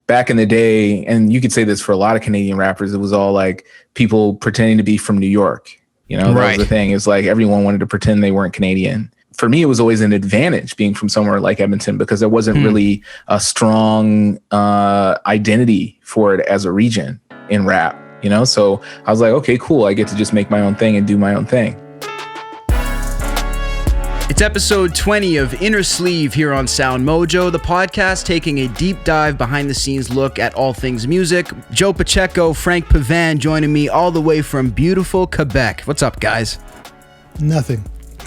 back in the day, and you could say this for a lot of Canadian rappers, it was all like people pretending to be from New York. You know, that was the thing. It's like everyone wanted to pretend they weren't Canadian. For me, it was always an advantage being from somewhere like Edmonton because there wasn't really a strong identity for it as a region in rap, you know? So I was like, okay, cool. I get to just make my own thing and do my own thing. It's episode 20 of Innersleeve here on SoundMojo, the podcast taking a deep dive behind the scenes look at all things music. Joe Pacheco, Frank Pavan joining me all the way from beautiful Quebec. What's up, guys? Nothing.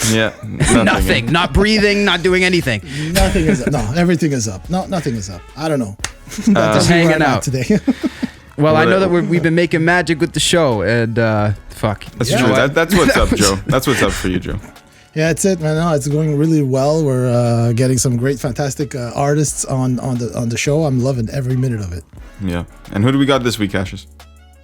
Yeah. Nothing. Not breathing, not doing anything. Nothing is up. No, everything is up. No, nothing is up. I don't know. Just hanging out today. Well, I know that we've been making magic with the show, and fuck. That's true. That's what's up, Joe. That's what's up for you, Joe. Yeah, that's it, man. No, it's going really well. We're getting some great, fantastic artists on the show. I'm loving every minute of it. Yeah. And who do we got this week, Cassius?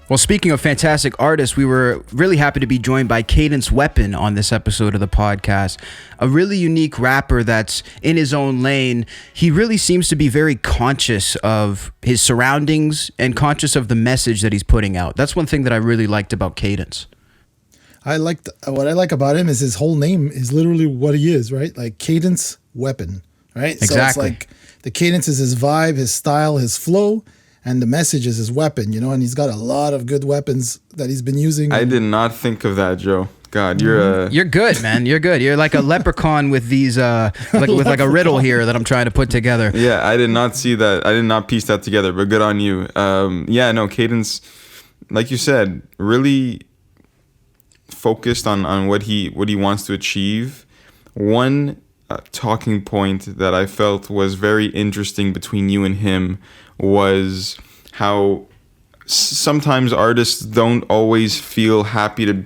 Well, speaking of fantastic artists, we were really happy to be joined by Cadence Weapon on this episode of the podcast. A really unique rapper that's in his own lane. He really seems to be very conscious of his surroundings and conscious of the message that he's putting out. That's one thing that I really liked about Cadence. What I like about him is his whole name is literally what he is, right? Like Cadence Weapon, right? Exactly. So it's like the cadence is his vibe, his style, his flow. And the message is his weapon, you know, and he's got a lot of good weapons that he's been using. I did not think of that, Joe. God, you're good, man. You're good. You're like a leprechaun with these, with a riddle here that I'm trying to put together. Yeah, I did not see that. I did not piece that together, but good on you. Cadence, like you said, really focused on what he wants to achieve. One talking point that I felt was very interesting between you and him was how sometimes artists don't always feel happy to,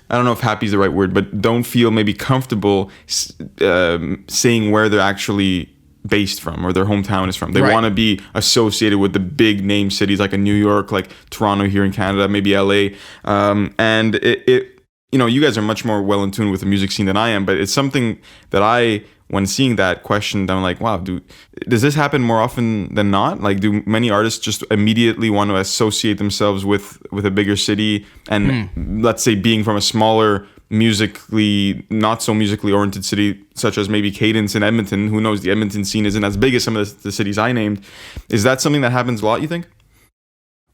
I don't know if happy is the right word, but don't feel maybe comfortable saying where they're actually based from or their hometown is from. They want to be associated with the big name cities like a New York, like Toronto here in Canada, maybe LA. And it you know, you guys are much more well in tune with the music scene than I am, but it's something that when seeing that question, I'm like, wow, does this happen more often than not? Like, do many artists just immediately want to associate themselves with a bigger city and let's say being from a smaller not so musically oriented city such as maybe Cadence and Edmonton? Who knows, the Edmonton scene isn't as big as some of the cities I named. Is that something that happens a lot, you think?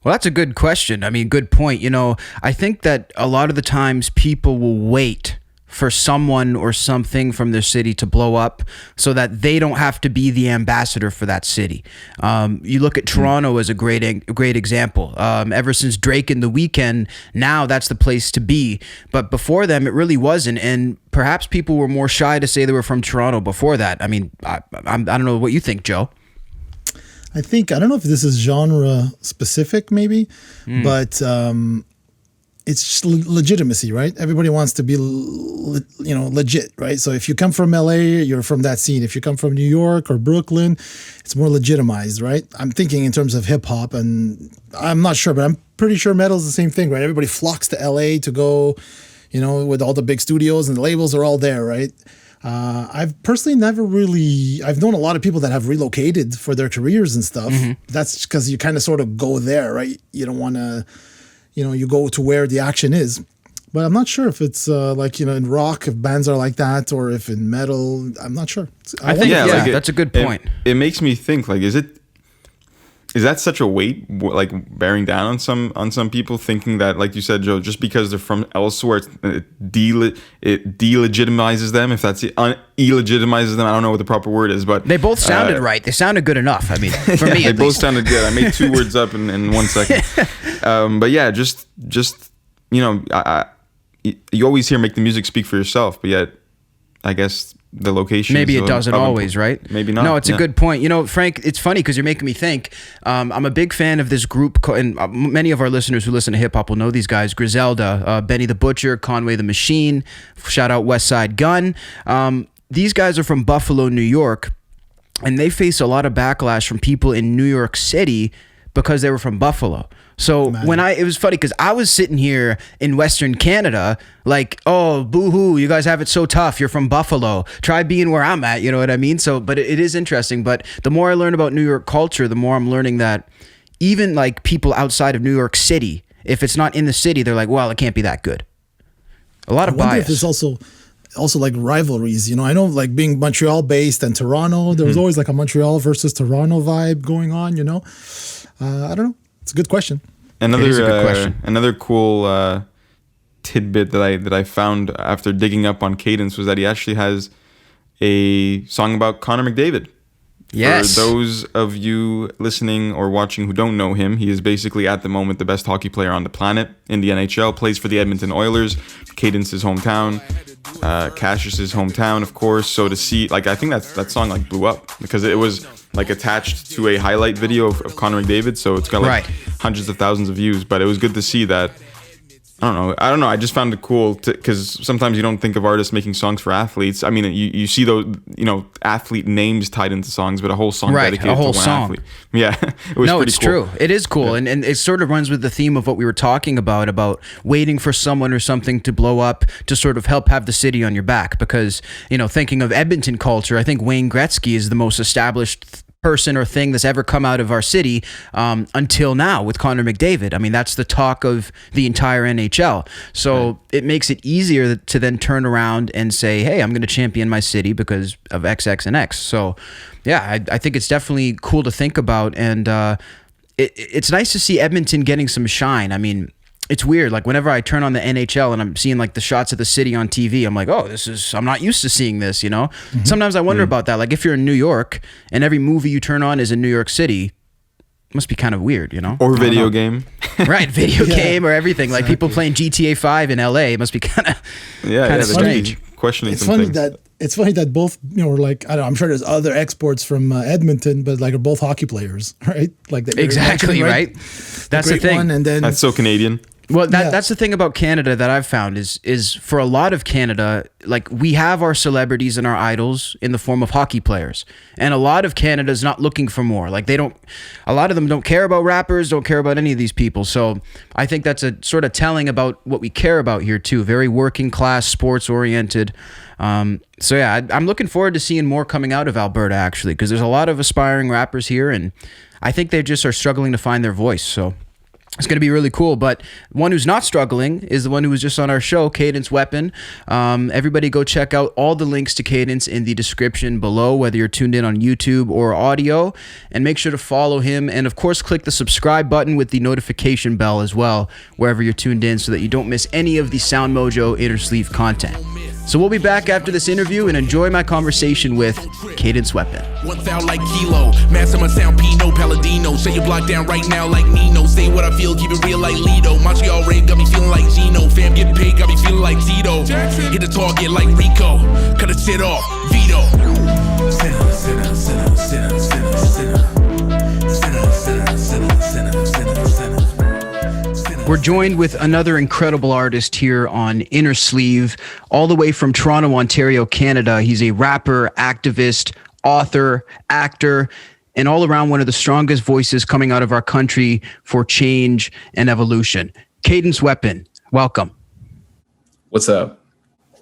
Well, that's a good question. I mean, good point. You know, I think that a lot of the times people will wait for someone or something from their city to blow up so that they don't have to be the ambassador for that city. You look at Toronto as a great example. Ever since Drake and The Weeknd, now that's the place to be. But before them, it really wasn't. And perhaps people were more shy to say they were from Toronto before that. I mean, I don't know what you think, Joe. I don't know if this is genre specific maybe, but it's just legitimacy, right? Everybody wants to be, legit, right? So if you come from LA, you're from that scene. If you come from New York or Brooklyn, it's more legitimized, right? I'm thinking in terms of hip hop, and I'm not sure, but I'm pretty sure metal's the same thing, right? Everybody flocks to LA to go, with all the big studios and the labels are all there, right? I've personally I've known a lot of people that have relocated for their careers and stuff. That's because you kind of sort of go there, right? You don't want to, you go to where the action is. But I'm not sure if it's in rock, if bands are like that, or if in metal, I'm not sure. I think that's a good point. It makes me think, like, is that such a weight, like bearing down on some people, thinking that, like you said, Joe, just because they're from elsewhere, it delegitimizes them. If that's illegitimizes them, I don't know what the proper word is, but they both sounded right. They sounded good enough. I mean, for me, they both sounded good. I made 2 words up in 1 second. But yeah, just you always hear make the music speak for yourself, but yet I guess the location. Maybe it doesn't always, right? Maybe not. No, it's a good point. Frank, it's funny because you're making me think. I'm a big fan of this group, and many of our listeners who listen to hip hop will know these guys: Griselda, Benny the Butcher, Conway the Machine. Shout out West Side Gun. These guys are from Buffalo, New York, and they face a lot of backlash from people in New York City because they were from Buffalo. So it was funny because I was sitting here in Western Canada like, oh, boo-hoo, you guys have it so tough. You're from Buffalo. Try being where I'm at, you know what I mean? So, but it is interesting. But the more I learn about New York culture, the more I'm learning that even like people outside of New York City, if it's not in the city, they're like, well, it can't be that good. A lot of bias. I wonder if there's also like rivalries, you know. I know, like, being Montreal based and Toronto, there was always like a Montreal versus Toronto vibe going on, you know. I don't know. It's a good question. Another cool tidbit that I found after digging up on Cadence was that he actually has a song about Connor McDavid. Yes. For those of you listening or watching who don't know him, he is basically at the moment the best hockey player on the planet in the NHL. Plays for the Edmonton Oilers, Cadence's hometown, Cassius's hometown, of course. So to see, like, I think that song like blew up because it was like attached to a highlight video of Connor McDavid. So it's got like hundreds of thousands of views. But it was good to see that. I don't know. I just found it cool because sometimes you don't think of artists making songs for athletes. I mean, you see those, you know, athlete names tied into songs, but a whole song dedicated to one athlete. Yeah, it was pretty cool. True. It is cool, yeah. and it sort of runs with the theme of what we were talking about waiting for someone or something to blow up to sort of help have the city on your back. Because, you know, thinking of Edmonton culture, I think Wayne Gretzky is the most established person or thing that's ever come out of our city until now with Connor McDavid. I mean, that's the talk of the entire NHL. So it makes it easier to then turn around and say, hey, I'm going to champion my city because of X, X, and X. So yeah, I think it's definitely cool to think about. And it's nice to see Edmonton getting some shine. I mean, it's weird. Like, whenever I turn on the NHL and I'm seeing like the shots of the city on TV, I'm like, oh, I'm not used to seeing this, you know? Mm-hmm. Sometimes I wonder about that. Like, if you're in New York and every movie you turn on is in New York City, it must be kind of weird, you know? Or video game. Right, video game or everything. Exactly. Like, people playing GTA 5 in LA, it must be kind of strange. Questioning it's some funny things. It's funny that both, you know, like, I don't know, I'm sure there's other exports from Edmonton, but like, are both hockey players, right? Like, exactly, right? That's the thing. One, and then that's so Canadian. Well, that's the thing about Canada that I've found is for a lot of Canada, like, we have our celebrities and our idols in the form of hockey players. And a lot of Canada's not looking for more. Like, a lot of them don't care about rappers, don't care about any of these people. So I think that's a sort of telling about what we care about here too. Very working class, sports oriented. So yeah, I'm looking forward to seeing more coming out of Alberta, actually, because there's a lot of aspiring rappers here, and I think they just are struggling to find their voice. So it's going to be really cool. But one who's not struggling is the one who was just on our show, Cadence Weapon. Everybody go check out all the links to Cadence in the description below, whether you're tuned in on YouTube or audio. And make sure to follow him. And, of course, click the subscribe button with the notification bell as well, wherever you're tuned in, so that you don't miss any of the SoundMojo Innersleeve content. So we'll be back after this interview and enjoy my conversation with Cadence Weapon. 1,000 like Kilo, master my sound Pino Palladino. Shut your block down right now like Nino. Say what I feel, keep it real like Lido. Montreal raid got me feeling like Gino. Fam get paid, got me feeling like Tito. Hit the target like Rico, cut the shit off, Vito. Sinner, sinner, sinner, sinner, sinner, sinner. Sinner, sinner, sinner, sinner, sinner, sinner. We're joined with another incredible artist here on Innersleeve, all the way from Toronto, Ontario, Canada. He's a rapper, activist, author, actor, and all around one of the strongest voices coming out of our country for change and evolution. Cadence Weapon, welcome. What's up?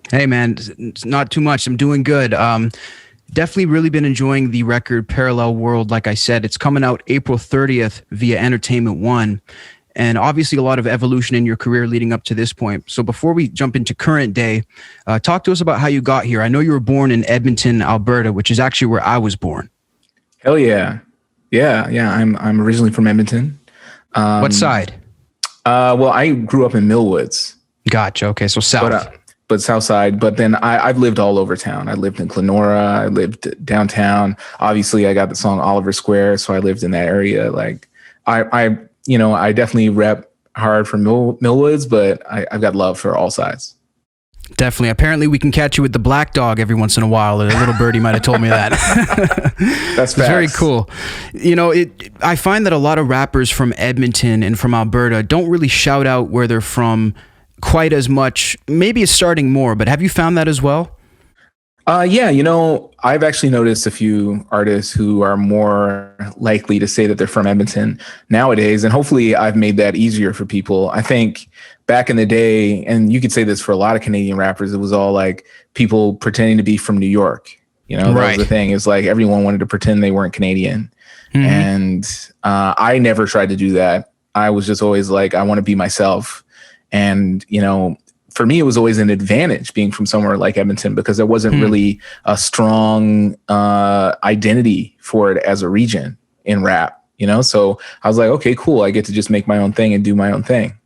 Hey, man, it's not too much. I'm doing good. Definitely really been enjoying the record Parallel World. Like I said, it's coming out April 30th via Entertainment One. And obviously a lot of evolution in your career leading up to this point. So before we jump into current day, talk to us about how you got here. I know you were born in Edmonton, Alberta, which is actually where I was born. Hell yeah. Yeah. I'm originally from Edmonton. What side? Well, I grew up in Millwoods. Gotcha. Okay, so south. But south side. But then I've lived all over town. I lived in Glenora. I lived downtown. Obviously, I got the song Oliver Square, so I lived in that area. Like, I definitely rep hard for Millwoods, but I've got love for all sides. Definitely. Apparently, we can catch you with the black dog every once in a while. A little birdie might have told me that. That's very cool. You know, I find that a lot of rappers from Edmonton and from Alberta don't really shout out where they're from quite as much. Maybe it's starting more, but have you found that as well? Yeah, I've actually noticed a few artists who are more likely to say that they're from Edmonton nowadays, and hopefully I've made that easier for people. I think back in the day, and you could say this for a lot of Canadian rappers, it was all like people pretending to be from New York. That was the thing. It's like everyone wanted to pretend they weren't Canadian. And I never tried to do that. I was just always like, I want to be myself. And, for me, it was always an advantage being from somewhere like Edmonton because there wasn't really a strong identity for it as a region in rap, So I was like, okay, cool. I get to just make my own thing and do my own thing.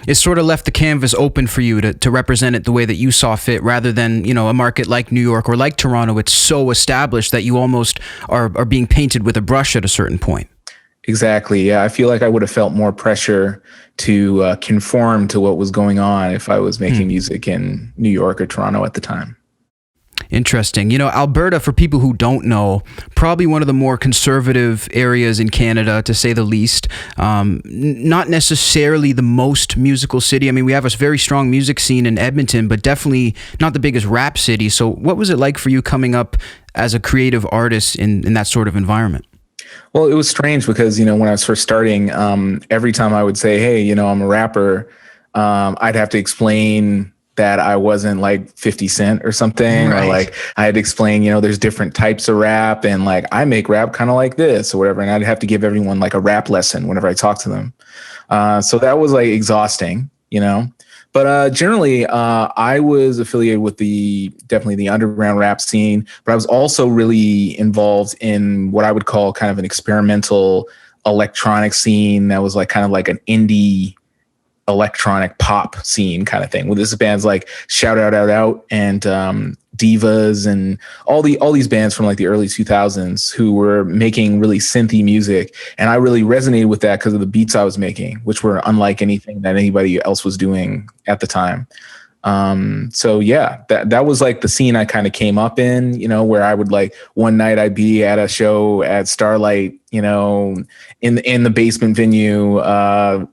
It sort of left the canvas open for you to represent it the way that you saw fit rather than, a market like New York or like Toronto. It's so established that you almost are being painted with a brush at a certain point. Exactly. Yeah. I feel like I would have felt more pressure to conform to what was going on if I was making music in New York or Toronto at the time. Interesting. Alberta, for people who don't know, probably one of the more conservative areas in Canada, to say the least. Not necessarily the most musical city. I mean, we have a very strong music scene in Edmonton, but definitely not the biggest rap city. So what was it like for you coming up as a creative artist in that sort of environment? Well, it was strange because, when I was first starting, every time I would say, hey, I'm a rapper, I'd have to explain that I wasn't like 50 Cent or something, right. Or like I had to explain, there's different types of rap and like I make rap kind of like this or whatever. And I'd have to give everyone like a rap lesson whenever I talk to them. So that was like exhausting, But generally, I was affiliated with definitely the underground rap scene, but I was also really involved in what I would call kind of an experimental electronic scene that was like kind of like an indie electronic pop scene kind of thing. Well, this is bands like Shout Out Out Out and Divas and all these bands from like the early 2000s who were making really synthy music. And I really resonated with that because of the beats I was making, which were unlike anything that anybody else was doing at the time. So yeah, that was like the scene I kind of came up in, where I would like one night I'd be at a show at Starlight, in the basement venue,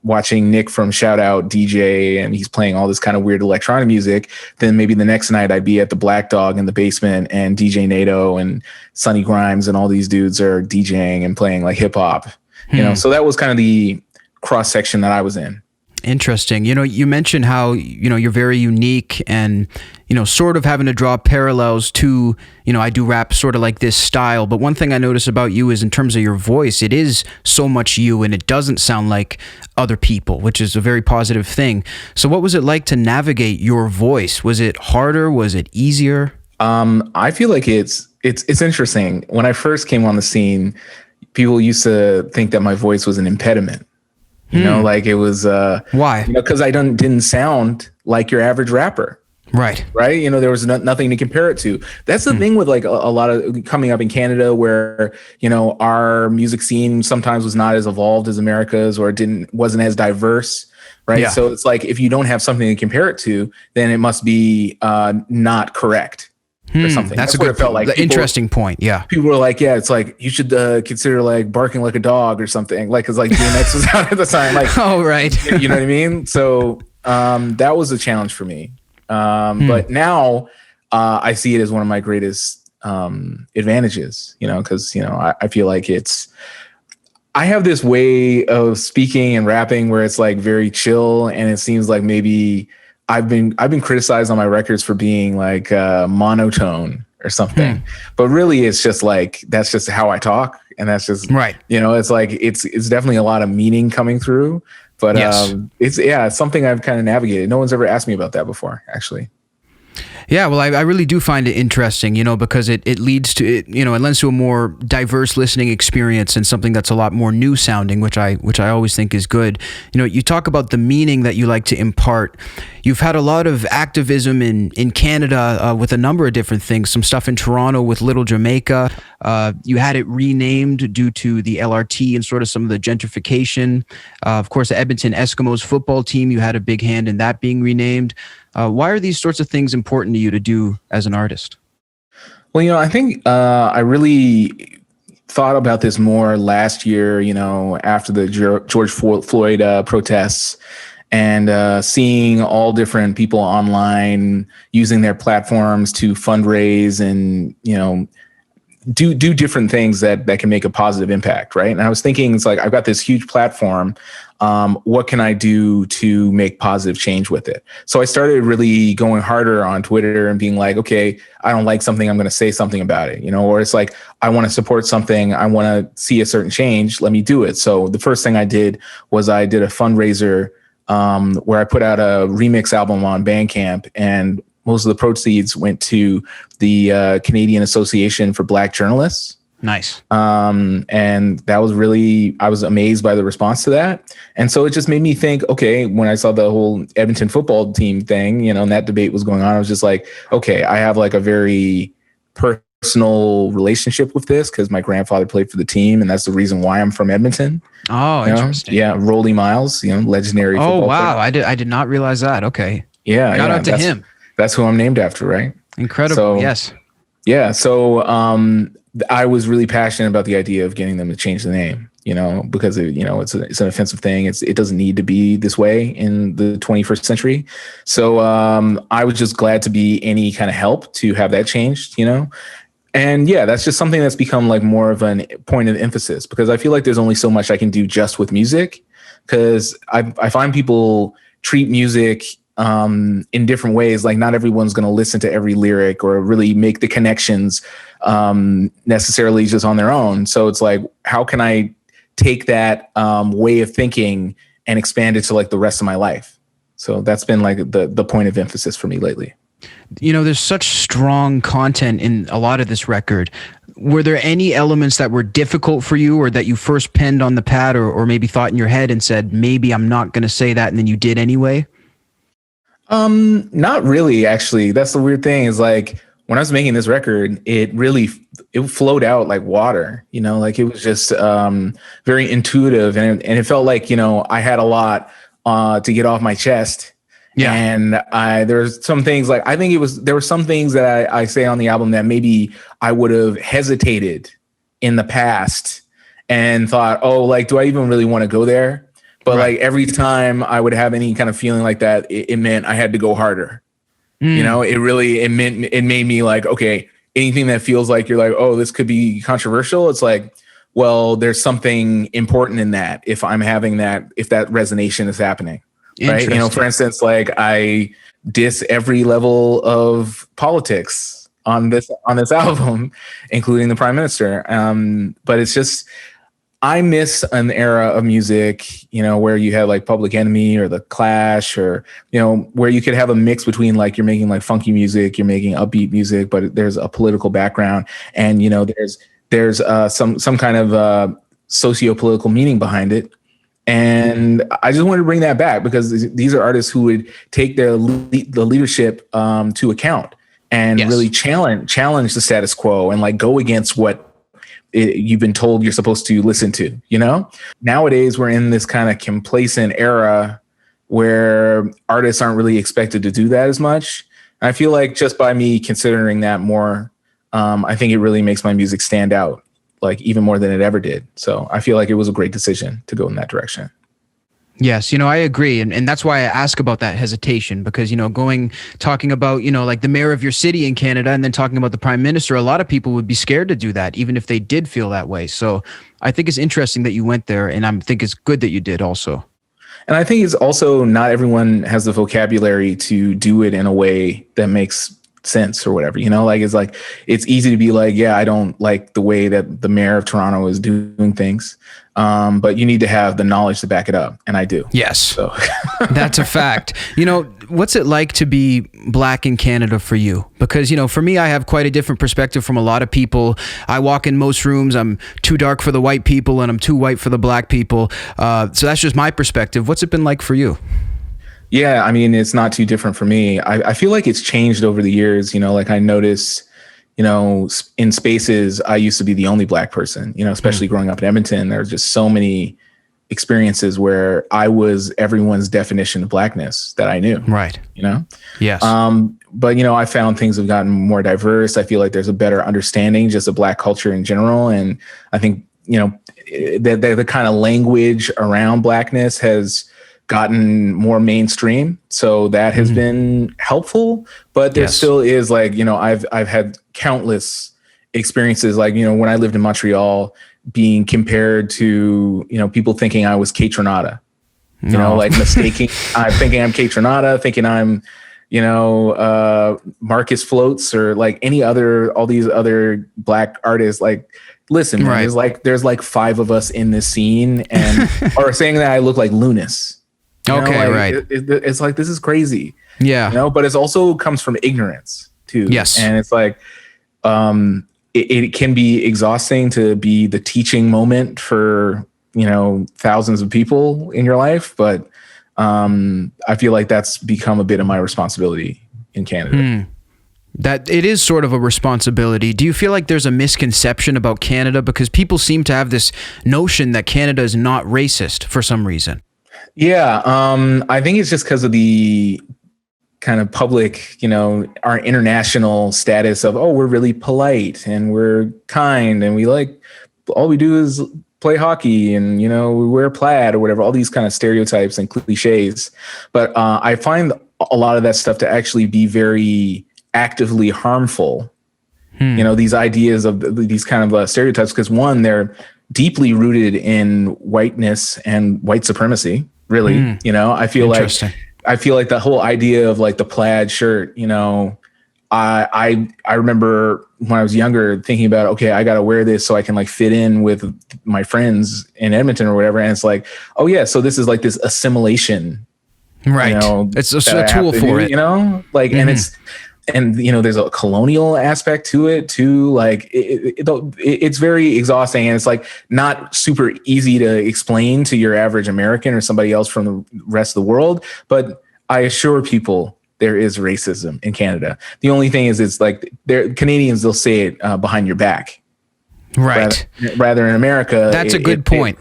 watching Nick from Shout Out DJ, and he's playing all this kind of weird electronic music. Then maybe the next night I'd be at the Black Dog in the basement and DJ NATO and Sonny Grimes and all these dudes are DJing and playing like hip hop, so that was kind of the cross section that I was in. Interesting. You mentioned how, you're very unique and, sort of having to draw parallels to, I do rap sort of like this style. But one thing I notice about you is in terms of your voice, it is so much you and it doesn't sound like other people, which is a very positive thing. So what was it like to navigate your voice? Was it harder? Was it easier? I feel like it's interesting. When I first came on the scene, people used to think that my voice was an impediment. Like it was why? Because I didn't sound like your average rapper. Right. There was nothing to compare it to. That's the thing with like a lot of coming up in Canada where, our music scene sometimes was not as evolved as America's or wasn't as diverse. Right. Yeah. So it's like if you don't have something to compare it to, then it must be not correct. Or something. That's a good, felt like interesting point. Yeah. People were like, yeah, it's like you should consider like barking like a dog or something. Like, cause like DMX was out at the time. Like, oh, right. You know what I mean? So that was a challenge for me. But now I see it as one of my greatest advantages, cause I feel like I have this way of speaking and rapping where it's like very chill. And it seems like maybe I've been criticized on my records for being like monotone or something, but really it's just like, that's just how I talk. And that's just, right. It's like, it's definitely a lot of meaning coming through, but yes. It's something I've kind of navigated. No one's ever asked me about that before, actually. Yeah, well, I really do find it interesting, because it leads to it, it lends to a more diverse listening experience and something that's a lot more new sounding, which I always think is good. You talk about the meaning that you like to impart. You've had a lot of activism in Canada with a number of different things. Some stuff in Toronto with Little Jamaica. You had it renamed due to the LRT and sort of some of the gentrification. Of course, the Edmonton Eskimos football team, you had a big hand in that being renamed. Why are these sorts of things important to you to do as an artist? Well, I think I really thought about this more last year, after the George Floyd protests. and seeing all different people online using their platforms to fundraise and, do different things that can make a positive impact, right? And I was thinking, it's like, I've got this huge platform. What can I do to make positive change with it? So I started really going harder on Twitter and being like, okay, I don't like something, I'm going to say something about it, or it's like, I want to support something, I want to see a certain change, let me do it. So the first thing I did was I did a fundraiser where I put out a remix album on Bandcamp, and most of the proceeds went to the Canadian Association for Black Journalists. Nice. And that was really, I was amazed by the response to that. And so it just made me think, okay, when I saw the whole Edmonton football team thing, and that debate was going on, I was just like, okay, I have like a very personal relationship with this because my grandfather played for the team, and that's the reason why I'm from Edmonton. Oh, interesting. Yeah, Rolly Miles, legendary football player. I did not realize that. Okay. Yeah. Shout out to him. That's who I'm named after, right? Incredible. So, yes. Yeah. So I was really passionate about the idea of getting them to change the name, because it's an offensive thing. It doesn't need to be this way in the 21st century. So I was just glad to be any kind of help to have that changed, And yeah, that's just something that's become like more of a point of emphasis, because I feel like there's only so much I can do just with music, because I find people treat music in different ways. Like, not everyone's going to listen to every lyric or really make the connections necessarily just on their own. So it's like, how can I take that way of thinking and expand it to like the rest of my life? So that's been like the point of emphasis for me lately. There's such strong content in a lot of this record. Were there any elements that were difficult for you, or that you first penned on the pad, or maybe thought in your head and said, maybe I'm not going to say that, and then you did anyway? Not really, actually. That's the weird thing, is like, when I was making this record, it flowed out like water, like it was just very intuitive, and it felt like, I had a lot to get off my chest. Yeah. And there's some things like, there were some things that I say on the album that maybe I would have hesitated in the past and thought, oh, like, do I even really want to go there? But right. Like, every time I would have any kind of feeling like that, it meant I had to go harder. It made me like, okay, anything that feels like you're like, oh, this could be controversial. It's like, well, there's something important in that. If I'm having that, if that resonation is happening, right? For instance, like, I diss every level of politics on this album, including the Prime Minister. But it's just, I miss an era of music, where you had like Public Enemy or The Clash, or, where you could have a mix between like, you're making like funky music, you're making upbeat music, but there's a political background, and, there's some kind of socio-political meaning behind it. And I just wanted to bring that back, because these are artists who would take the leadership to account and really challenge the status quo and like go against what you've been told you're supposed to listen to. Nowadays we're in this kind of complacent era where artists aren't really expected to do that as much. I feel like just by me considering that more, I think it really makes my music stand out, like even more than it ever did. So I feel like it was a great decision to go in that direction. Yes, I agree. And that's why I ask about that hesitation, because, talking about, like the mayor of your city in Canada and then talking about the prime minister, a lot of people would be scared to do that, even if they did feel that way. So I think it's interesting that you went there, and I think it's good that you did also. And I think it's also, not everyone has the vocabulary to do it in a way that makes sense or whatever, it's easy to be like, yeah, I don't like the way that the mayor of Toronto is doing things. But you need to have the knowledge to back it up. And I do. Yes. So that's a fact. What's it like to be Black in Canada for you? Because, for me, I have quite a different perspective from a lot of people. I walk in most rooms, I'm too dark for the white people and I'm too white for the Black people. So that's just my perspective. What's it been like for you? Yeah, I mean, it's not too different for me. I feel like it's changed over the years. Like, I notice, in spaces, I used to be the only Black person, especially growing up in Edmonton. There were just so many experiences where I was everyone's definition of Blackness that I knew. Right. Yes. But, I found things have gotten more diverse. I feel like there's a better understanding just of Black culture in general. And I think, the kind of language around Blackness has gotten more mainstream. So that has been helpful, but there still is like, you know, I've had countless experiences, like, you know, when I lived in Montreal, being compared to, you know, people thinking I was Kate Renata, you know, like mistaking, I'm thinking I'm Kate Renata, thinking I'm, you know, Marcus Floats or like all these other Black artists. Like, listen, man, there's like 5 of us in this scene, and or saying that I look like Lunas. It's like, this is crazy. Yeah. You know, but it's also comes from ignorance too. Yes. And it's like, it can be exhausting to be the teaching moment for, you know, thousands of people in your life. But I feel like that's become a bit of my responsibility in Canada. That it is sort of a responsibility. Do you feel like there's a misconception about Canada? Because people seem to have this notion that Canada is not racist for some reason. Yeah, I think it's just because of the kind of public, you know, our international status of, oh, we're really polite and we're kind and we like, all we do is play hockey and, you know, we wear plaid or whatever, all these kind of stereotypes and cliches. But I find a lot of that stuff to actually be very actively harmful. You know, these ideas of these kind of stereotypes, because one, they're deeply rooted in whiteness and white supremacy. Really, you know, I feel like the whole idea of like the plaid shirt, you know, I remember when I was younger thinking about, okay, I got to wear this so I can like fit in with my friends in Edmonton or whatever. And it's like, oh yeah, so this is like this assimilation, right? You know, it's a tool for it, you know, like, and you know, there's a colonial aspect to it too. Like it's very exhausting, and it's like not super easy to explain to your average American or somebody else from the rest of the world. But I assure people there is racism in Canada. The only thing is, it's like Canadians, they'll say it behind your back. Right. Rather in America. That's a good point.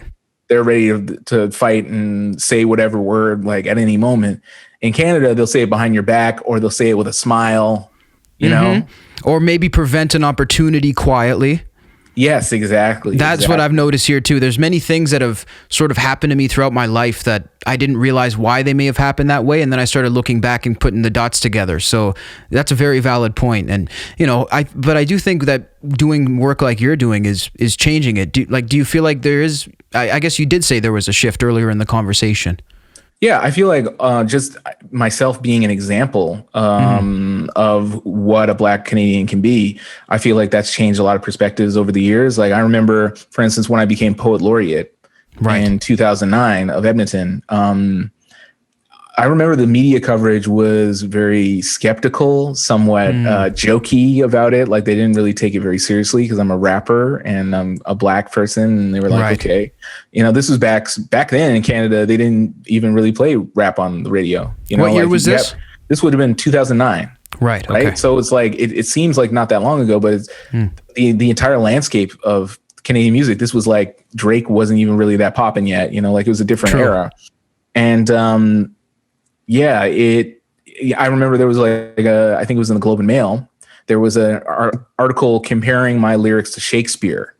They're ready to fight and say whatever word, like at any moment. In Canada, they'll say it behind your back, or they'll say it with a smile, you know? Or maybe prevent an opportunity quietly. Yes, exactly. That's what I've noticed here too. There's many things that have sort of happened to me throughout my life that I didn't realize why they may have happened that way. And then I started looking back and putting the dots together. So that's a very valid point. And, you know, but I do think that doing work like you're doing is changing it. Do you feel like there is, I guess you did say there was a shift earlier in the conversation. Yeah, I feel like just myself being an example of what a Black Canadian can be. I feel like that's changed a lot of perspectives over the years. Like I remember, for instance, when I became Poet Laureate in 2009 of Edmonton, I remember the media coverage was very skeptical, somewhat jokey about it. Like they didn't really take it very seriously because I'm a rapper and I'm a Black person. And they were like, okay, you know, this was back then in Canada. They didn't even really play rap on the radio. You know, what year was this? This would have been 2009. Right. Okay. So it's like, it seems like not that long ago, but it's the entire landscape of Canadian music. This was like Drake wasn't even really that popping yet, you know, like it was a different era. And, yeah, I remember there was like I think it was in the Globe and Mail. There was an article comparing my lyrics to Shakespeare.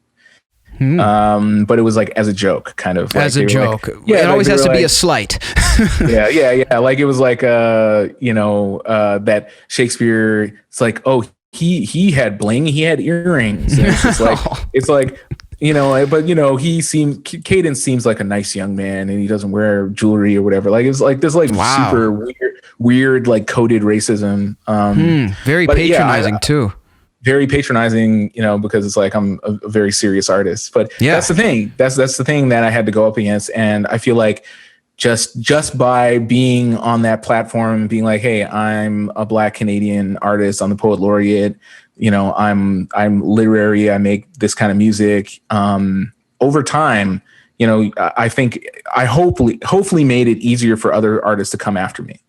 But it was like as a joke, kind of. As a joke. Like, yeah, it always has to be a slight. yeah. Like it was like, that Shakespeare, it's like, oh, he had bling, he had earrings. And it's just like, it's like, you know, but you know, Cadence seems like a nice young man and he doesn't wear jewelry or whatever. Like it's like this like super weird like coded racism. Very patronizing too. Very patronizing, you know, because it's like I'm a very serious artist. But that's the thing. That's the thing that I had to go up against. And I feel like just by being on that platform and being like, hey, I'm a Black Canadian artist, I'm the Poet Laureate, you know, I'm literary, I make this kind of music. Over time, you know, I think I hopefully made it easier for other artists to come after me.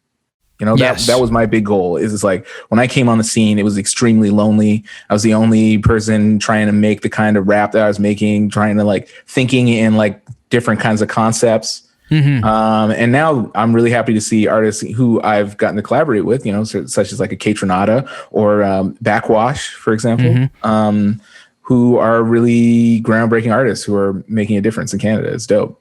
You know, that was my big goal. Is like when I came on the scene, it was extremely lonely. I was the only person trying to make the kind of rap that I was making, trying to like thinking in like different kinds of concepts. And now I'm really happy to see artists who I've gotten to collaborate with, you know, such as like a Kate Renata or Backwash, for example, who are really groundbreaking artists who are making a difference in Canada. It's dope.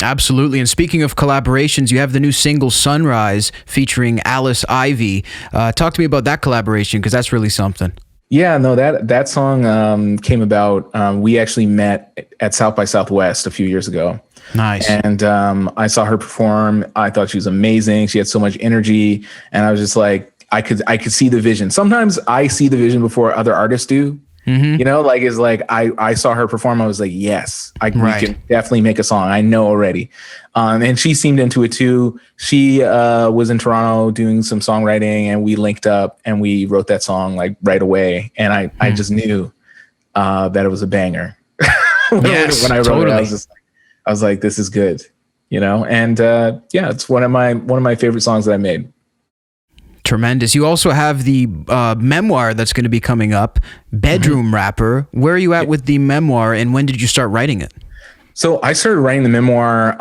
Absolutely. And speaking of collaborations, you have the new single Sunrise featuring Alice Ivy. Talk to me about that collaboration, because that's really something. Yeah, no, that song came about. We actually met at South by Southwest a few years ago. Nice. And I saw her perform. I thought she was amazing. She had so much energy. And I was just like, I could see the vision. Sometimes I see the vision before other artists do. You know, like it's like I saw her perform. I was like, yes, we can definitely make a song. I know already. And she seemed into it too. She was in Toronto doing some songwriting, and we linked up and we wrote that song like right away. And I just knew that it was a banger. Yes, when I wrote totally. it, I was like, this is good, you know. And yeah, it's one of my favorite songs that I made. Tremendous. You also have the memoir that's going to be coming up, Bedroom Rapper. Where are you at with the memoir, and when did you start writing it? So I started writing the memoir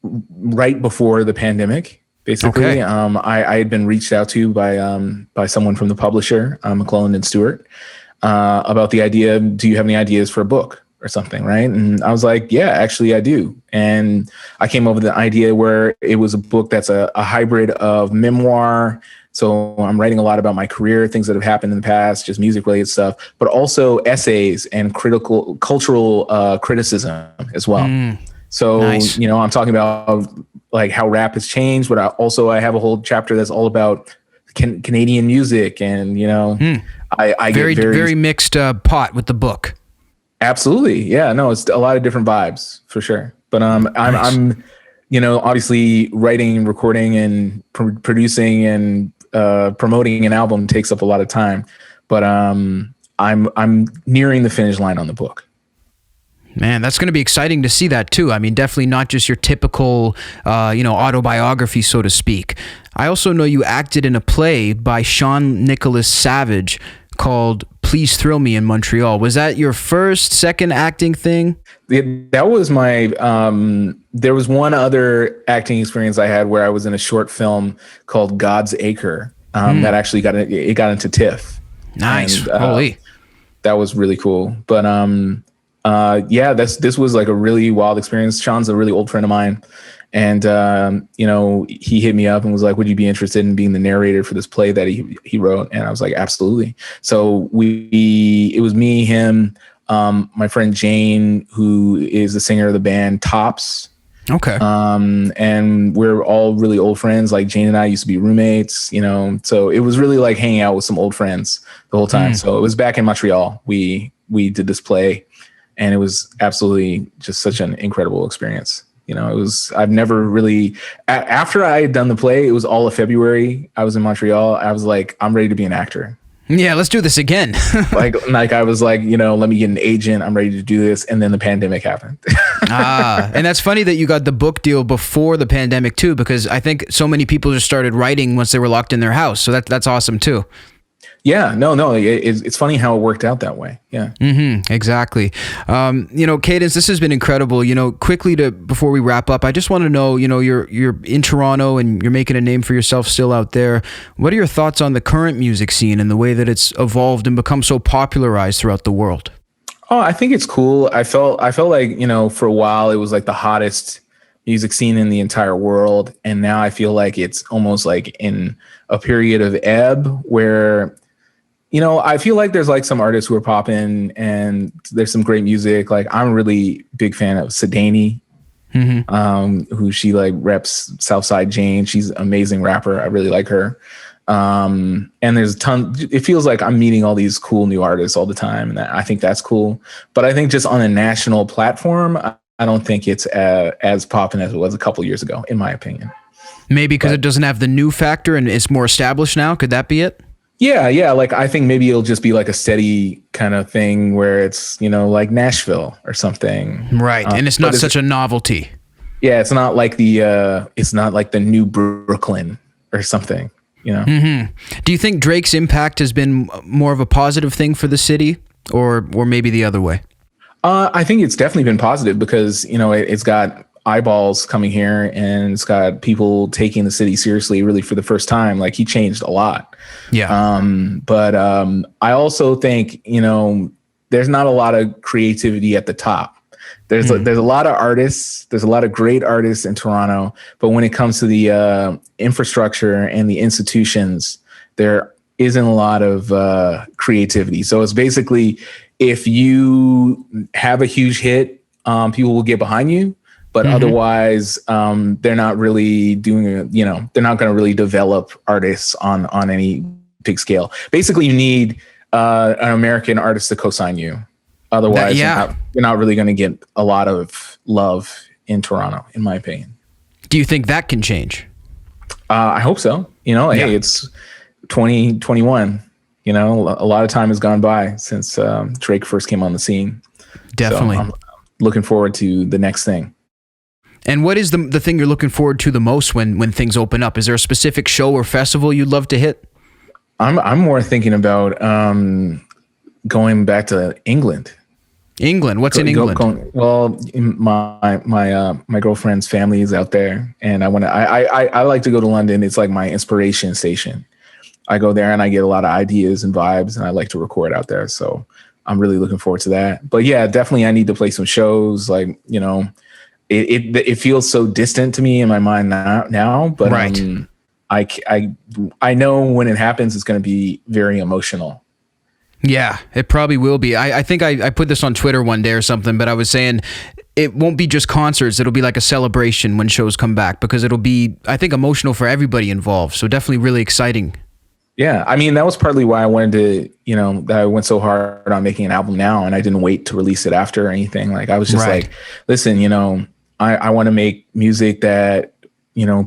right before the pandemic, basically. Okay. I had been reached out to by someone from the publisher, McClellan and Stewart, about the idea, do you have any ideas for a book or something, right? And I was like, yeah, actually I do. And I came up with the idea where it was a book that's a hybrid of memoir. So I'm writing a lot about my career, things that have happened in the past, just music related stuff, but also essays and cultural criticism as well. So, Nice. you know, I'm talking about like how rap has changed, but I have a whole chapter that's all about Canadian music. And, you know, I Very, get very mixed pot with the book. Absolutely. Yeah, no, it's a lot of different vibes for sure. But Nice. I'm, you know, obviously writing, recording, and producing and promoting an album takes up a lot of time. But I'm nearing the finish line on the book. Man, that's going to be exciting to see that too. I mean, definitely not just your typical, autobiography, so to speak. I also know you acted in a play by Sean Nicholas Savage called Please Thrill Me in Montreal. Was that your first, second acting thing? That was my, there was one other acting experience I had where I was in a short film called God's Acre that actually got into TIFF. Nice. And, Holy. That was really cool. But yeah, this was like a really wild experience. Sean's a really old friend of mine. And, you know, he hit me up and was like, would you be interested in being the narrator for this play that he wrote? And I was like, absolutely. So it was me, him, my friend Jane, who is the singer of the band Tops. Okay. And we're all really old friends. Like Jane and I used to be roommates, you know, so it was really like hanging out with some old friends the whole time. So it was back in Montreal. We did this play, and it was absolutely just such an incredible experience. You know, I've never really, after I had done the play, it was all of February. I was in Montreal. I was like, I'm ready to be an actor. Yeah, let's do this again. like I was like, you know, let me get an agent. I'm ready to do this. And then the pandemic happened. And that's funny that you got the book deal before the pandemic too, because I think so many people just started writing once they were locked in their house. So that's awesome too. Yeah, no, it's funny how it worked out that way. Yeah. Exactly. You know, Cadence, this has been incredible. You know, quickly before we wrap up, I just want to know, you know, you're in Toronto and you're making a name for yourself still out there. What are your thoughts on the current music scene and the way that it's evolved and become so popularized throughout the world? Oh, I think it's cool. I felt like, you know, for a while it was like the hottest music scene in the entire world. And now I feel like it's almost like in a period of ebb where, you know, I feel like there's like some artists who are popping and there's some great music. Like I'm a really big fan of Sedani, who she like reps Southside Jane. She's an amazing rapper. I really like her. And there's a ton, it feels like I'm meeting all these cool new artists all the time. And I think that's cool. But I think just on a national platform, I don't think it's as popping as it was a couple years ago, in my opinion. Maybe because it doesn't have the new factor and it's more established now. Could that be it? Yeah. Like, I think maybe it'll just be like a steady kind of thing where it's, you know, like Nashville or something. Right. And it's not such a novelty. Yeah. It's not like the new Brooklyn or something, you know? Do you think Drake's impact has been more of a positive thing for the city or maybe the other way? I think it's definitely been positive because, you know, it's got eyeballs coming here and it's got people taking the city seriously really for the first time. Like he changed a lot. Yeah. But I also think, you know, there's not a lot of creativity at the top. There's a lot of artists. There's a lot of great artists in Toronto, but when it comes to the infrastructure and the institutions, there isn't a lot of creativity. So it's basically, if you have a huge hit, people will get behind you, but otherwise, they're not really doing, they're not going to really develop artists on any big scale. Basically, you need an American artist to co-sign you. Otherwise, you're not really going to get a lot of love in Toronto, in my opinion. Do you think that can change? I hope so. Hey, it's 2021. A lot of time has gone by since Drake first came on the scene. Definitely. So I'm looking forward to the next thing. And what is the thing you're looking forward to the most when things open up? Is there a specific show or festival you'd love to hit? I'm more thinking about going back to England. England? What's in England? My girlfriend's family is out there, and I like to go to London. It's like my inspiration station. I go there and I get a lot of ideas and vibes, and I like to record out there. So I'm really looking forward to that. But yeah, definitely I need to play some shows. Like, it feels so distant to me in my mind now, but right. I know when it happens, it's going to be very emotional. Yeah, it probably will be. I think I put this on Twitter one day or something, but I was saying it won't be just concerts. It'll be like a celebration when shows come back, because it'll be, I think, emotional for everybody involved. So definitely really exciting. Yeah, I mean, that was partly why I wanted to, that I went so hard on making an album now, and I didn't wait to release it after or anything. Like, I was just like, listen, I want to make music that,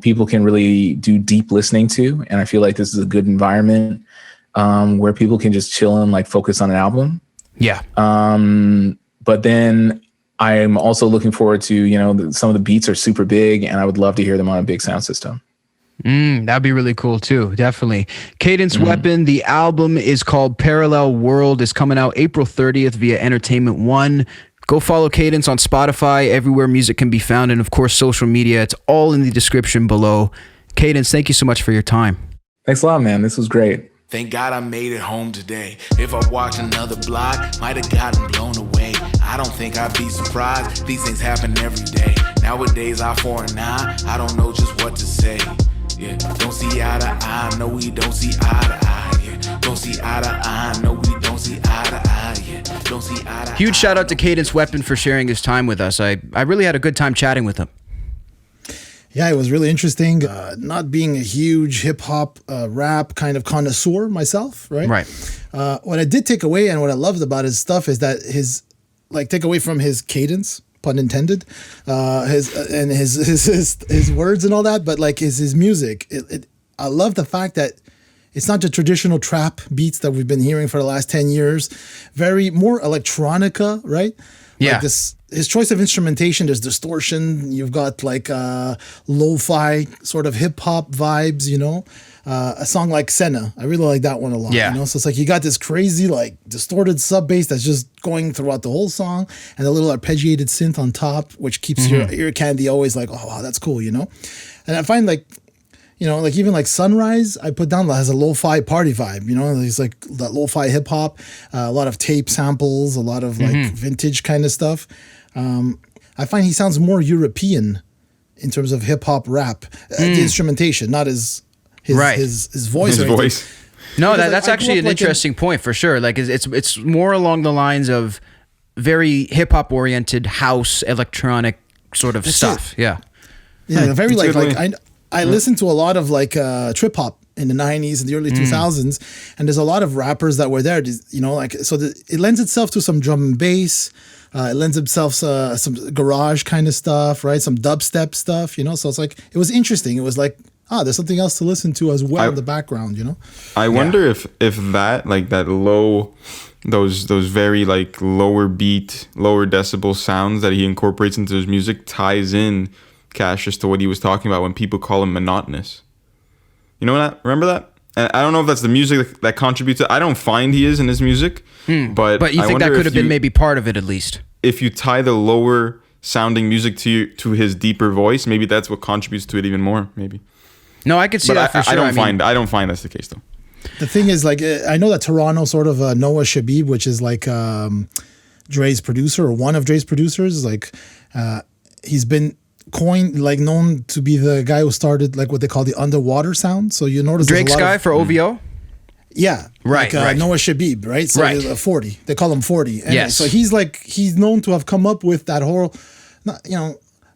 people can really do deep listening to. And I feel like this is a good environment where people can just chill and like focus on an album. Yeah. But then I'm also looking forward to, some of the beats are super big, and I would love to hear them on a big sound system. That'd be really cool too. Definitely. Cadence Weapon, the album is called Parallel World, is coming out April 30th via Entertainment One. Go follow Cadence on Spotify, everywhere music can be found, and of course social media. It's all in the description below. Cadence, thank you so much for your time. Thanks a lot, man. This was great. Thank God I made it home today. If I walked another block, might have gotten blown away. I don't think I'd be surprised. These things happen every day. Nowadays, eye for an eye. I don't know just what to say. Yeah, don't see eye to eye. No, we don't see eye to eye. Yeah, don't see eye to eye. No, we don't see eye to eye. Yeah, don't see eye to eye. Huge shout out to Cadence Weapon for sharing his time with us. I really had a good time chatting with him. Yeah, it was really interesting. Not being a huge hip hop rap kind of connoisseur myself, right? Right. What I did take away and what I loved about his stuff is that take away from his cadence, pun intended, his words and all that, but like his music. I love the fact that it's not the traditional trap beats that we've been hearing for the last 10 years. Very more electronica, right? Yeah. Like his choice of instrumentation, there's distortion. You've got like lo-fi sort of hip hop vibes, a song like Senna. I really like that one a lot. Yeah. So it's like you got this crazy like distorted sub bass that's just going throughout the whole song, and a little arpeggiated synth on top, which keeps your ear candy always like, oh wow, that's cool, And I find like, like even like Sunrise, I put down that has a lo-fi party vibe, There's like that lo-fi hip hop, a lot of tape samples, a lot of like vintage kind of stuff. I find he sounds more European in terms of hip hop rap, the instrumentation, not his voice. His voice. No, that's actually an interesting point for sure. Like it's more along the lines of very hip hop oriented house electronic sort of stuff. Yeah. Yeah, very I listened to a lot of like trip hop in the 90s and the early 2000s, and there's a lot of rappers that were there, it lends itself to some drum and bass. It lends itself some garage kind of stuff, right? Some dubstep stuff, So it's like, it was interesting. It was like, there's something else to listen to as well in the background, I wonder if that, like that low, those very like lower beat, lower decibel sounds that he incorporates into his music ties in, Cassius, to what he was talking about when people call him monotonous. You know what? Remember that? And I don't know if that's the music that contributes to it. I don't find he is in his music, but you think that could have been maybe part of it at least? If you tie the lower sounding music to his deeper voice, maybe that's what contributes to it even more. Maybe. No, I could see that for sure. I don't find that's the case though. The thing is, like, I know that Toronto sort of Noah Shebib, which is like Dre's producer or one of Dre's producers. Like he's been coined, like known to be the guy who started like what they call the underwater sound. So you notice Drake's guy for OVO. Yeah, right, like, right. Noah Shebib, right? So right. 40. They call him 40. And yes. So he's known to have come up with that whole,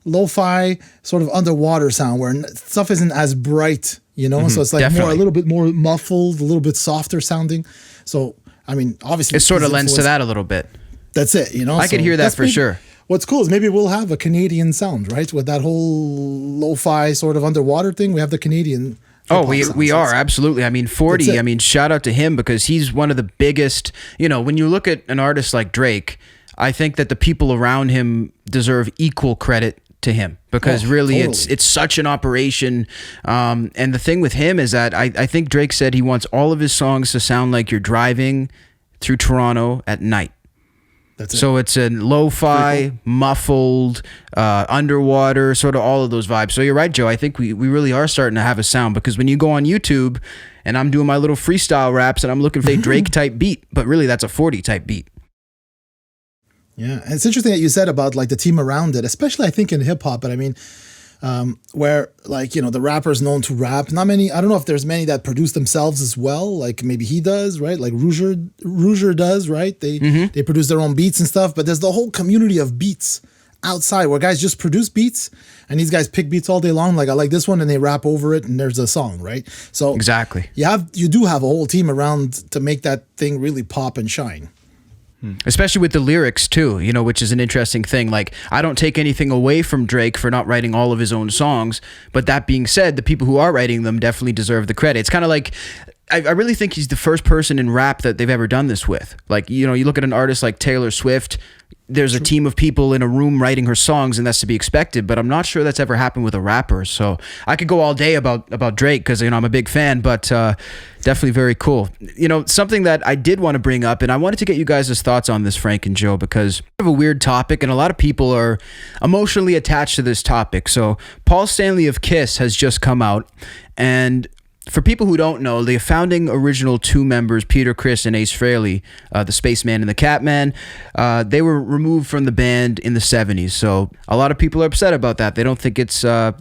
lo-fi sort of underwater sound where stuff isn't as bright, So it's like a little bit more muffled, a little bit softer sounding. So I mean, obviously, it sort of lends to that a little bit. That's it, I could hear that for sure. What's cool is maybe we'll have a Canadian sound, right? With that whole lo-fi sort of underwater thing, we have the Canadian. Oh, we are, absolutely. I mean, 40, I mean, shout out to him because he's one of the biggest, when you look at an artist like Drake, I think that the people around him deserve equal credit to him because totally. It's such an operation. And the thing with him is that I think Drake said he wants all of his songs to sound like you're driving through Toronto at night. So it's a lo-fi, muffled, underwater, sort of all of those vibes. So you're right, Joe. I think we really are starting to have a sound because when you go on YouTube and I'm doing my little freestyle raps and I'm looking for a Drake type beat, but really that's a 40 type beat. Yeah, and it's interesting that you said about like the team around it, especially I think in hip hop. But I mean, where like the rappers known to rap, not many. I don't know if there's many that produce themselves as well. Like maybe he does, right? Like Rouger does, right? They produce their own beats and stuff. But there's the whole community of beats outside where guys just produce beats, and these guys pick beats all day long. Like I like this one, and they rap over it, and there's a song, right? So exactly, you do have a whole team around to make that thing really pop and shine. Especially with the lyrics too, which is an interesting thing. Like I don't take anything away from Drake for not writing all of his own songs, but that being said, the people who are writing them definitely deserve the credit. It's kind of like I really think he's the first person in rap that they've ever done this with. Like, you look at an artist like Taylor Swift, there's a team of people in a room writing her songs, and that's to be expected, but I'm not sure that's ever happened with a rapper. So I could go all day about Drake because, I'm a big fan, but definitely very cool. Something that I did want to bring up, and I wanted to get you guys' thoughts on this, Frank and Joe, because it's a weird topic, and a lot of people are emotionally attached to this topic. So Paul Stanley of Kiss has just come out, and for people who don't know, the founding original two members, Peter Criss and Ace Frehley, the Spaceman and the Catman, they were removed from the band in the 70s. So a lot of people are upset about that. They don't think it's of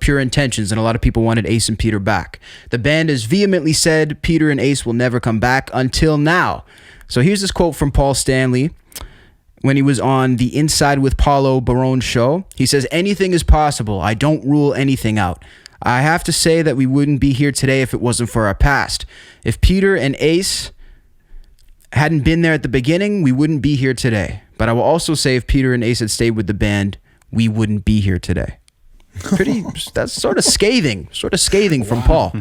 pure intentions, and a lot of people wanted Ace and Peter back. The band has vehemently said Peter and Ace will never come back until now. So here's this quote from Paul Stanley when he was on the Inside with Paulo Barone show. He says, "Anything is possible. I don't rule anything out. I have to say that we wouldn't be here today if it wasn't for our past. If Peter and Ace hadn't been there at the beginning, we wouldn't be here today. But I will also say if Peter and Ace had stayed with the band, we wouldn't be here today." That's sort of scathing from Paul.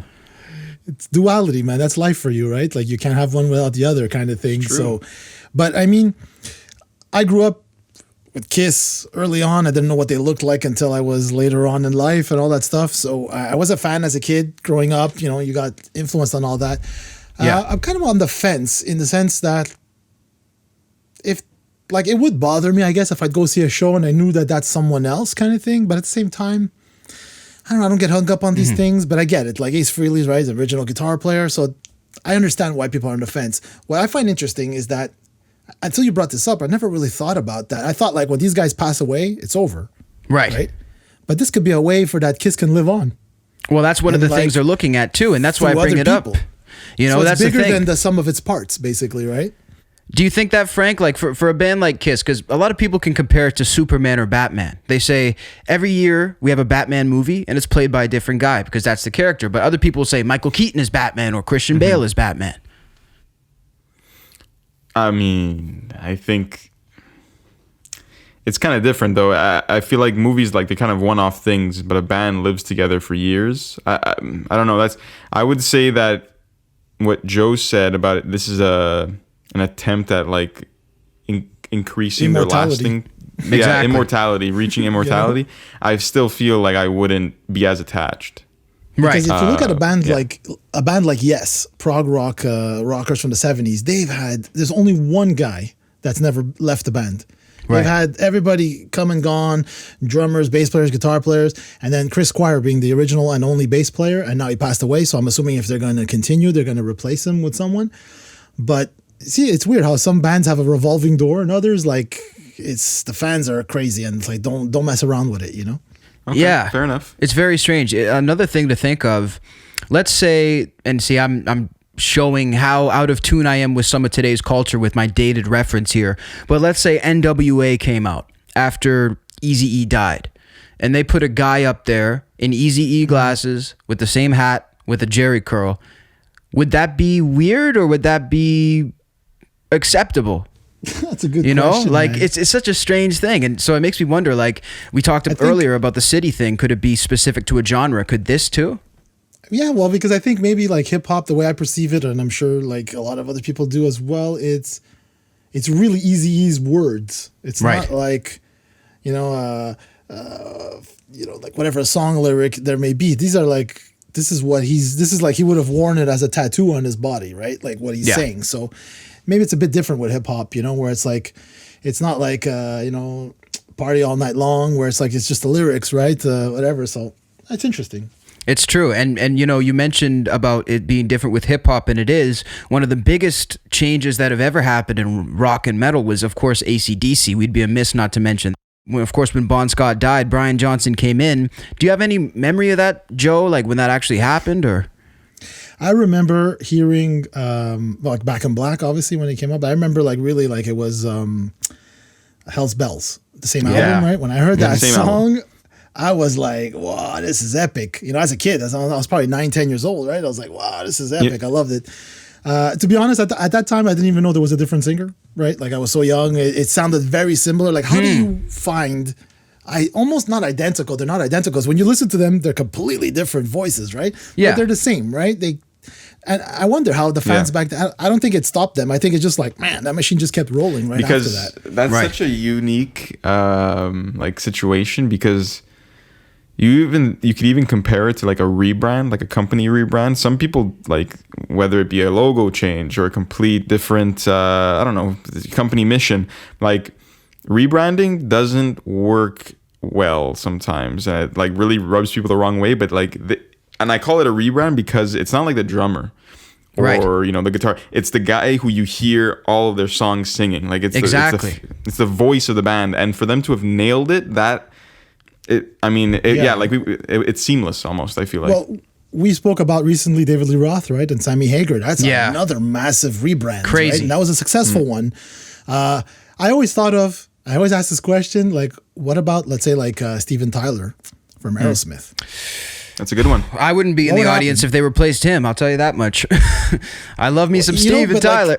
It's duality, man. That's life for you, right? Like you can't have one without the other kind of thing. True. So, but I mean, I grew up with Kiss early on. I didn't know what they looked like until I was later on in life and all that stuff. So I was a fan as a kid growing up. You got influenced on all that. I'm kind of on the fence in the sense that it would bother me, I guess, if I'd go see a show and I knew that that's someone else kind of thing. But at the same time, I don't get hung up on these things, but I get it. Like Ace Frehley's, right, he's an original guitar player. So I understand why people are on the fence. What I find interesting is that until you brought this up, I never really thought about that. I thought like when these guys pass away, it's over. Right. But this could be a way for that Kiss can live on. Well, that's one of the things they're looking at too, and that's why I bring it up. So that's bigger the thing. than the sum of its parts, basically, right? Do you think that, Frank, like for a band like Kiss, because a lot of people can compare it to Superman or Batman. They say every year we have a Batman movie and it's played by a different guy because that's the character. But other people say Michael Keaton is Batman or Christian Bale is Batman. I mean, I think it's kind of different, though. I feel like movies, like, they're kind of one-off things, but a band lives together for years. I don't know. I would say that what Joe said about it, this is an attempt at, like, increasing their lasting... Exactly. Yeah, immortality, reaching immortality. Yeah. I still feel like I wouldn't be as attached. Right. Because if you look at a band like Yes, prog rock rockers from the 70s, there's only one guy that's never left the band. Right. They've had everybody come and gone, drummers, bass players, guitar players, and then Chris Squire being the original and only bass player, and now he passed away, so I'm assuming if they're going to continue, they're going to replace him with someone. But see, it's weird how some bands have a revolving door and others like it's the fans are crazy and it's like don't mess around with it, you know? Okay, yeah, fair enough. It's very strange. Another thing to think of, let's say, and see, I'm showing how out of tune I am with some of today's culture with my dated reference here. But let's say NWA came out after Eazy-E died, and they put a guy up there in Eazy-E glasses with the same hat with a jerry curl. Would that be weird or would that be acceptable? That's a good question. You know, like man. it's such a strange thing. And so it makes me wonder, like we talked earlier about the city thing. Could it be specific to a genre? Could this too? Yeah, well, because I think maybe like hip hop, the way I perceive it, and I'm sure like a lot of other people do as well, it's really Eazy-E's words. It's not like, like whatever song lyric there may be. These are like, this is like he would have worn it as a tattoo on his body, right? Like what he's saying. So maybe it's a bit different with hip hop, where it's like, it's not like, party all night long where it's like, it's just the lyrics, right? Whatever. So that's interesting. It's true. And you mentioned about it being different with hip hop, and it is. One of the biggest changes that have ever happened in rock and metal was, of course, ACDC. We'd be amiss not to mention. Of course, when Bon Scott died, Brian Johnson came in. Do you have any memory of that, Joe? Like when that actually happened, or? I remember hearing, like Back in Black, obviously when it came up. I remember like really like it was Hell's Bells, the same album, right? When I heard that song, I was like, wow, this is epic. As a kid, I was probably 9-10 years old, right? I was like, wow, this is epic. I loved it. To be honest, at that time, I didn't even know there was a different singer, right? Like I was so young. It sounded very similar. Like how do you find... almost not identical. They're not identical. So when you listen to them, they're completely different voices, right? Yeah. But they're the same, right? And I wonder how the fans back then, I don't think it stopped them. I think it's just like, man, that machine just kept rolling right after that. That's such a unique like situation, because you could even compare it to like a rebrand, like a company rebrand. Some people, like whether it be a logo change or a complete different company mission, like rebranding doesn't work well sometimes. It like really rubs people the wrong way. But like, and I call it a rebrand because it's not like the drummer or the guitar. It's the guy who you hear all of their songs singing. Like it's it's the voice of the band. And for them to have nailed it, it's seamless almost. I feel like. Well, we spoke about recently David Lee Roth, right, and Sammy Hagar. That's another massive rebrand. Crazy, right? And that was a successful one. I always ask this question, like, what about, let's say, like Steven Tyler from Aerosmith? That's a good one. I wouldn't be in the audience if they replaced him. I'll tell you that much. I love me some Steven Tyler.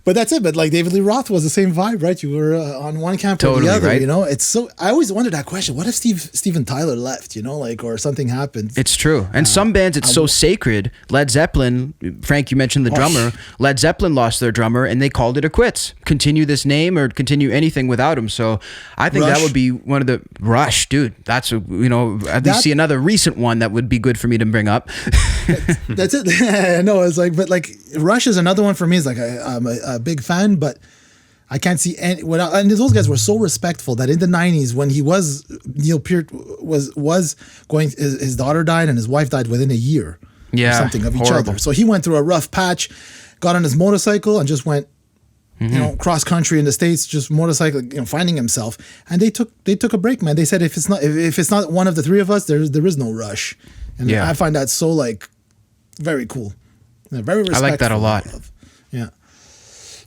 But that's it. But like David Lee Roth was the same vibe, right? You were on one camp or the other, right? It's so, I always wondered that question. What if Steven Tyler left, or something happened? It's true. And some bands, it's so sacred. Led Zeppelin, Frank, you mentioned the drummer. Led Zeppelin lost their drummer and they called it a quits. Continue this name or continue anything without him. So I think that would be one of the Rush, dude. That's at least see another recent one that would be good for me to bring up. That's it. No, it's like, but like Rush is another one for me. It's like I'm a big fan, but I can't see any. And those guys were so respectful that in the 90s, when Neil Peart was going, his daughter died and his wife died within a year or something of each other. So he went through a rough patch, got on his motorcycle and just went, cross country in the States, just motorcycle, finding himself. And they took a break, man. They said if it's not one of the three of us, there is no Rush. And I find that so like very cool. Very respectful. I like that a lot. Yeah.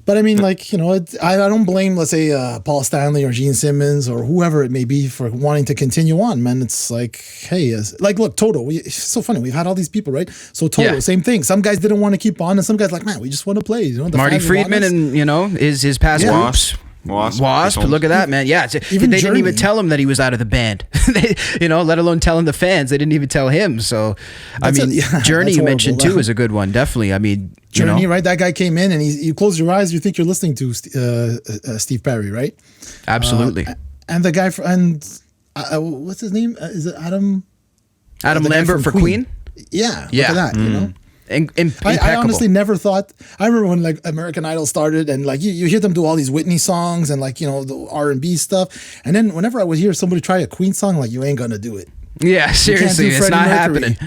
But I mean, like, I don't blame, let's say, Paul Stanley or Gene Simmons or whoever it may be for wanting to continue on, man. It's like, hey, look, Toto. It's so funny. We've had all these people, right? So Toto, same thing. Some guys didn't want to keep on, and some guys like, man, we just want to play. Marty Friedman and, his past groups. Wasp. Look at that, man. Yeah, they didn't even tell him that he was out of the band. Let alone telling the fans. They didn't even tell him. So, Journey you mentioned too is a good one. Definitely. I mean, Journey, right? That guy came in and you close your eyes, you think you're listening to Steve Perry, right? Absolutely. And the guy what's his name? Is it Adam? Adam Lambert for Queen? Yeah. Look at that. I honestly never thought. I remember when like American Idol started, and like you hear them do all these Whitney songs and like the R&B stuff, and then whenever I would hear somebody try a Queen song, like you ain't gonna do it. Yeah, seriously, it's not happening.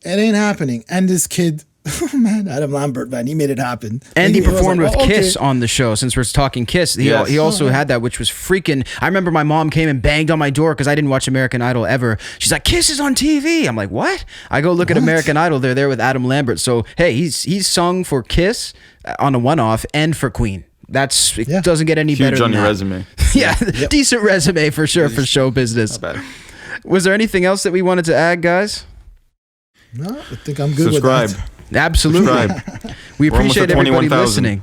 It ain't happening. And this kid Oh man, Adam Lambert, man, he made it happen. And he performed like, with Kiss on the show. Since we're talking Kiss, he also had that, which was freaking. I remember my mom came and banged on my door because I didn't watch American Idol ever. She's like, Kiss is on TV. I'm like, what? I go look at American Idol. They're there with Adam Lambert. So hey, he's sung for Kiss on a one-off and for Queen. It doesn't get any better than that. Huge on your resume. Yeah, decent resume for sure for show business. Not bad. Was there anything else that we wanted to add, guys? No, I think I'm good Subscribe. with that. Absolutely. We appreciate everybody listening.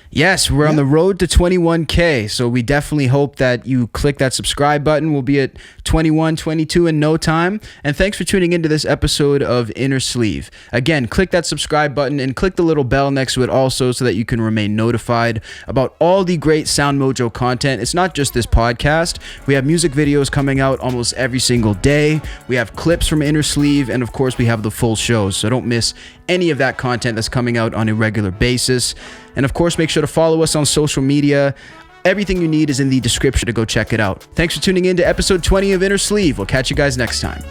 Yes, we're on the road to 21K. So we definitely hope that you click that subscribe button. We'll be at 21, 22 in no time. And thanks for tuning into this episode of Innersleeve. Again, click that subscribe button and click the little bell next to it also so that you can remain notified about all the great SoundMojo content. It's not just this podcast. We have music videos coming out almost every single day. We have clips from Innersleeve. And of course, we have the full shows. So don't miss any of that content that's coming out on a regular basis. And of course, make sure to follow us on social media. Everything you need is in the description to go check it out. Thanks for tuning in to episode 20 of Innersleeve. We'll catch you guys next time.